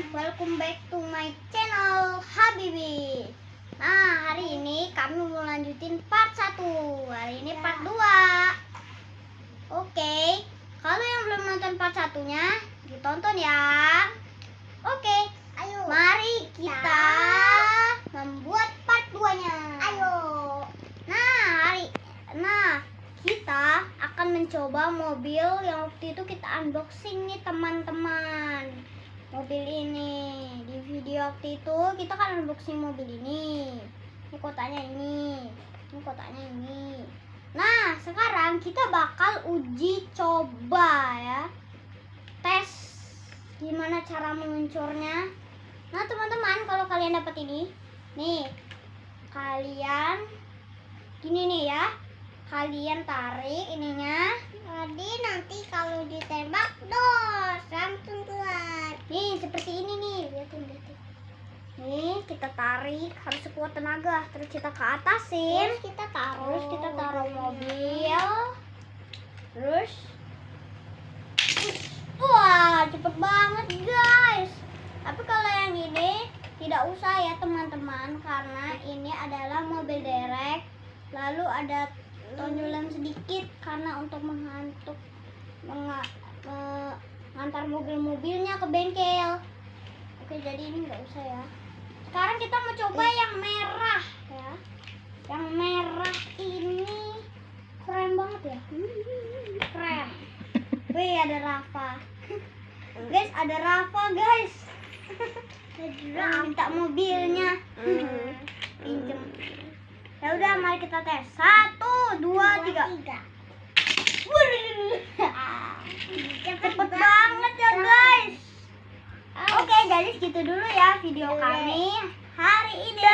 welcome back to my channel Habibi. Nah, hari ini kami mau lanjutin part 1. Hari ini part 2. Oke, kalau yang belum nonton part 1-nya, ditonton ya. Oke, ayo. Mari kita membuat part 2-nya. Ayo. Nah, kita akan mencoba mobil yang waktu itu kita unboxing nih teman-teman. Mobil ini di video waktu itu kita kan unboxing mobil ini. Ini kotaknya ini kotaknya ini. Nah, sekarang kita bakal uji coba ya. Tes gimana cara meluncurnya. Nah, teman-teman, kalau kalian dapat ini, nih kalian gini nih ya. Kalian tarik ininya. Jadi nanti kalau ditembak dos langsung keluar. Nih seperti ini nih, lihatin. Nih kita tarik, harus sekuat tenaga. Terus kita ke atasin. Terus kita taruh mobil. Terus wah, cepet banget guys. Tapi kalau yang ini tidak usah ya teman-teman, karena ini adalah mobil derek. Lalu ada tonjolan sedikit karena untuk mengantar mobil-mobilnya ke bengkel. Oke, jadi ini nggak usah ya. Sekarang kita mau coba yang merah ya. Yang merah ini keren banget ya. Keren. Wih, ada Rafa. Guys, ada Rafa guys. Minta mobilnya. Pinjem. Ya udah, mari kita tes. 1, 2, 3. Cepet banget ya guys. Oke guys, gitu dulu ya video kami hari ini.